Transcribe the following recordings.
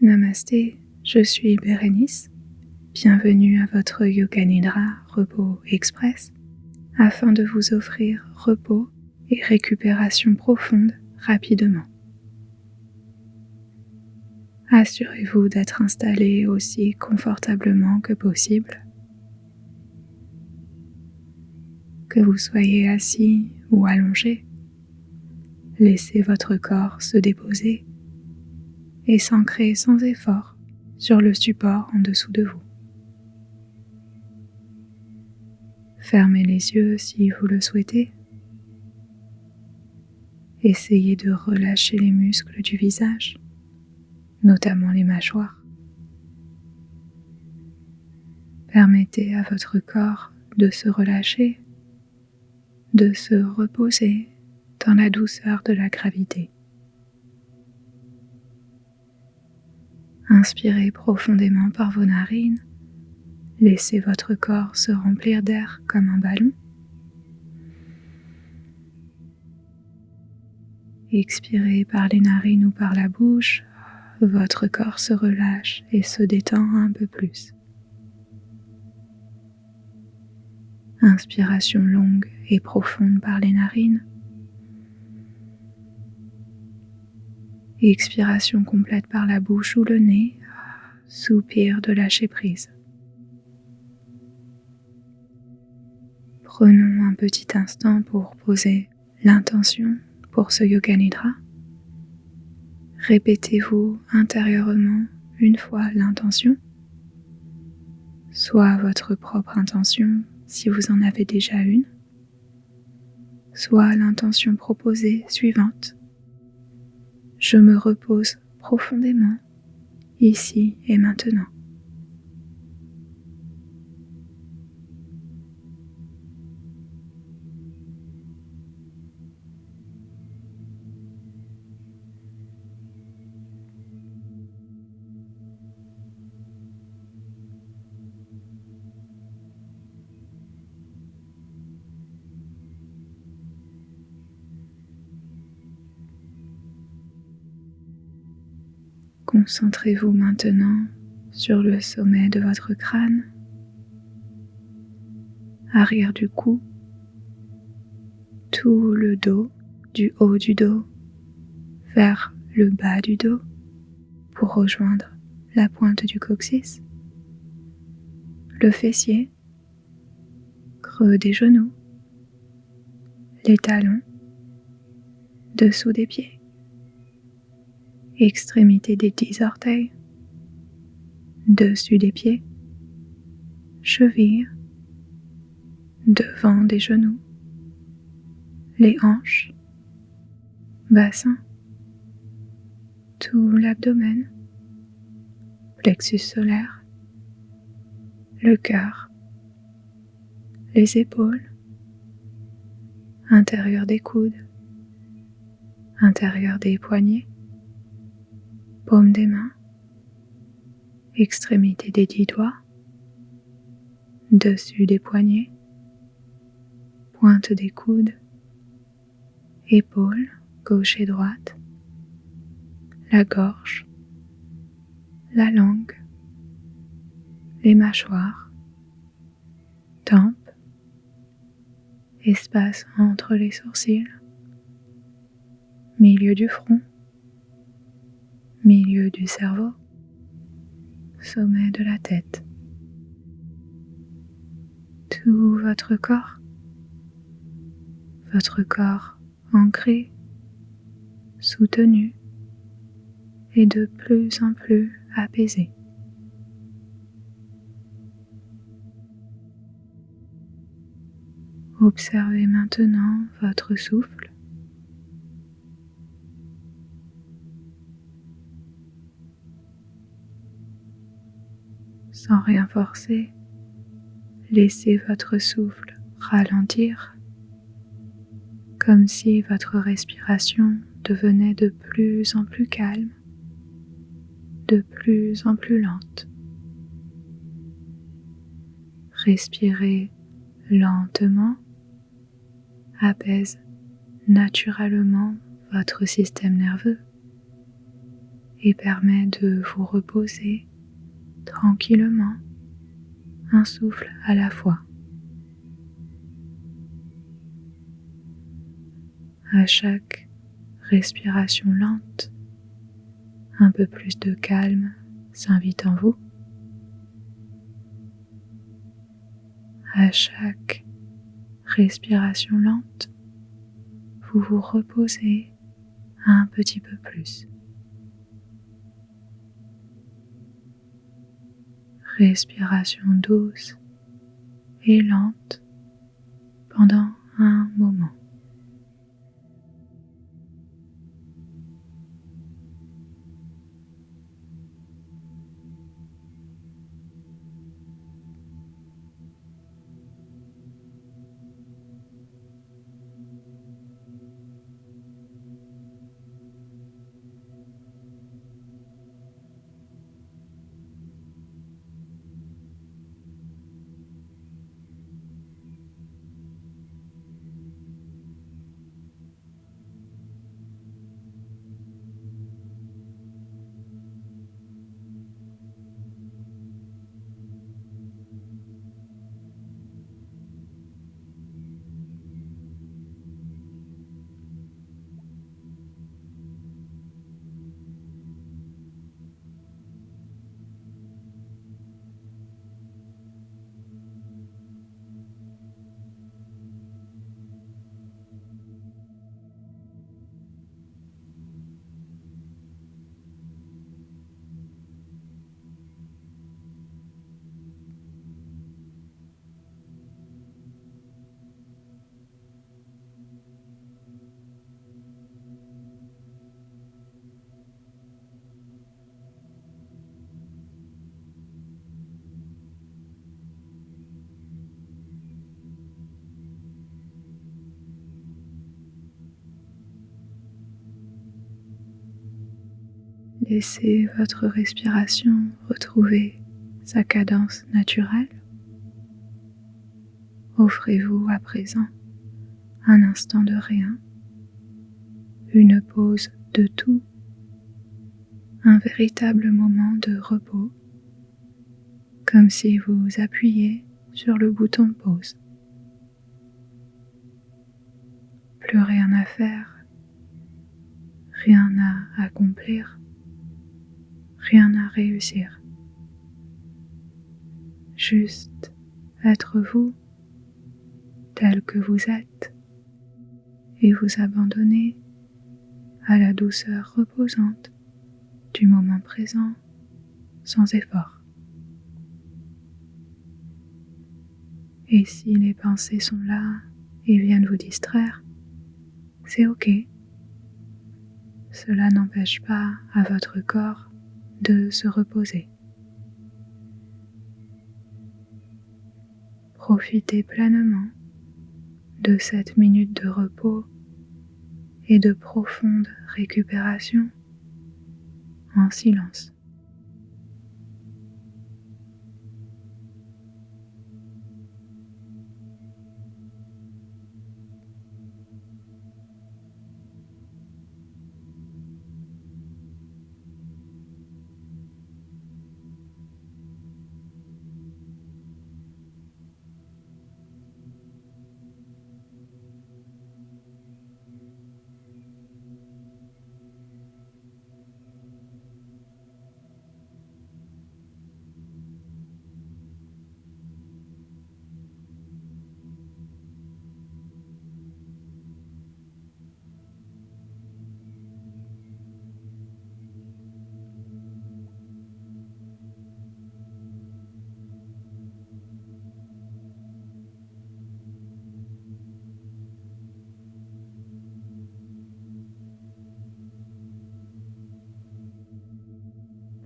Namasté, je suis Bérénice. Bienvenue à votre Yoga Nidra Repos Express afin de vous offrir repos et récupération profonde rapidement. Assurez-vous d'être installé aussi confortablement que possible. Que vous soyez assis ou allongé, laissez votre corps se déposer et s'ancrer sans effort sur le support en dessous de vous. Fermez les yeux si vous le souhaitez. Essayez de relâcher les muscles du visage, notamment les mâchoires. Permettez à votre corps de se relâcher, de se reposer dans la douceur de la gravité. Inspirez profondément par vos narines. Laissez votre corps se remplir d'air comme un ballon. Expirez par les narines ou par la bouche. Votre corps se relâche et se détend un peu plus. Inspiration longue et profonde par les narines. Expiration complète par la bouche ou le nez. Soupir de lâcher prise. Prenons un petit instant pour poser l'intention pour ce Yoga Nidra. Répétez-vous intérieurement une fois l'intention, soit votre propre intention si vous en avez déjà une, soit l'intention proposée suivante. Je me repose profondément, ici et maintenant. Concentrez-vous maintenant sur le sommet de votre crâne, arrière du cou, tout le dos, du haut du dos vers le bas du dos pour rejoindre la pointe du coccyx, le fessier, creux des genoux, les talons, dessous des pieds, extrémité des 10 orteils, dessus des pieds, chevilles, devant des genoux, les hanches, bassin, tout l'abdomen, plexus solaire, le cœur, les épaules, intérieur des coudes, intérieur des poignets, paume des mains, extrémité des 10 doigts, dessus des poignets, pointe des coudes, épaules, gauche et droite, la gorge, la langue, les mâchoires, tempes, espace entre les sourcils, milieu du front, milieu du cerveau, sommet de la tête. Tout votre corps ancré, soutenu et de plus en plus apaisé. Observez maintenant votre souffle. Sans rien forcer, laissez votre souffle ralentir, comme si votre respiration devenait de plus en plus calme, de plus en plus lente. Respirez lentement, apaise naturellement votre système nerveux et permet de vous reposer tranquillement, un souffle à la fois. À chaque respiration lente, un peu plus de calme s'invite en vous. À chaque respiration lente, vous vous reposez un petit peu plus. Respiration douce et lente pendant un moment. Laissez votre respiration retrouver sa cadence naturelle. Offrez-vous à présent un instant de rien, une pause de tout, un véritable moment de repos, comme si vous appuyiez sur le bouton pause. Plus rien à faire, rien à accomplir, rien à réussir. Juste être vous, tel que vous êtes, et vous abandonner à la douceur reposante du moment présent sans effort. Et si les pensées sont là et viennent vous distraire, c'est ok. Cela n'empêche pas à votre corps de se reposer. Profitez pleinement de cette minute de repos et de profonde récupération en silence.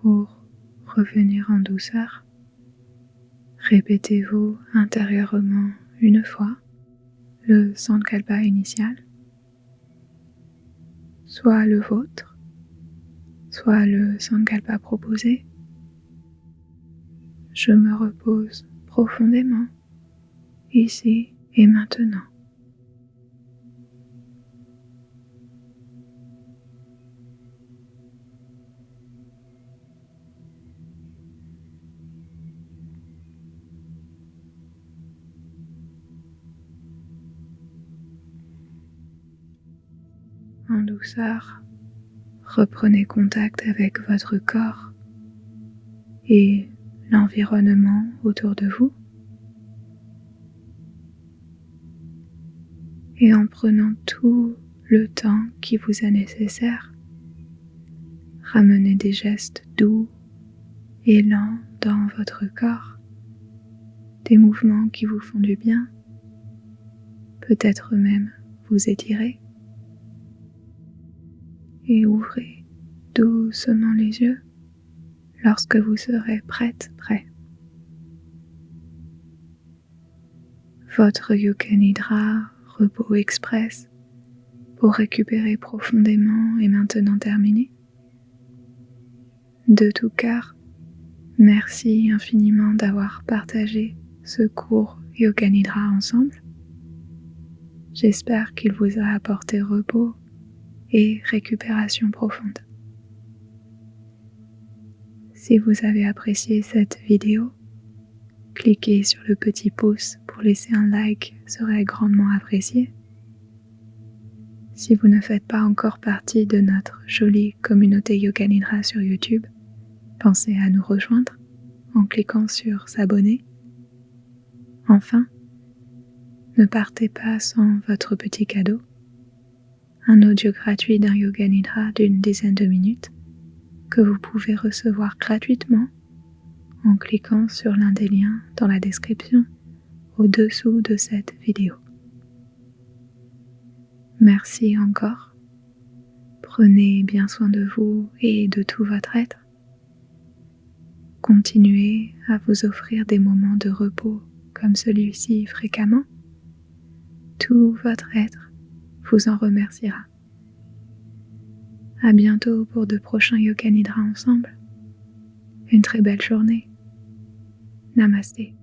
Pour revenir en douceur, répétez-vous intérieurement une fois le Sankalpa initial, soit le vôtre, soit le Sankalpa proposé. Je me repose profondément, ici et maintenant. en douceur, reprenez contact avec votre corps et l'environnement autour de vous. Et en prenant tout le temps qui vous est nécessaire, ramenez des gestes doux et lents dans votre corps, des mouvements qui vous font du bien, peut-être même vous étirer, et ouvrez doucement les yeux lorsque vous serez prêt. Votre Yoga Nidra Repos Express pour récupérer profondément est maintenant terminé. De tout cœur, merci infiniment d'avoir partagé ce cours Yoga Nidra ensemble. J'espère qu'il vous a apporté repos et récupération profonde. Si vous avez apprécié cette vidéo, cliquez sur le petit pouce pour laisser un like, serait grandement apprécié. Si vous ne faites pas encore partie de notre jolie communauté Yoga Nidra sur YouTube, pensez à nous rejoindre en cliquant sur s'abonner. Enfin, ne partez pas sans votre petit cadeau, un audio gratuit d'un Yoga Nidra d'une dizaine de minutes que vous pouvez recevoir gratuitement en cliquant sur l'un des liens dans la description au-dessous de cette vidéo. Merci encore. Prenez bien soin de vous et de tout votre être. Continuez à vous offrir des moments de repos comme celui-ci fréquemment. Tout votre être vous en remerciera. À bientôt pour de prochains Yoga Nidra ensemble. Une très belle journée. Namasté.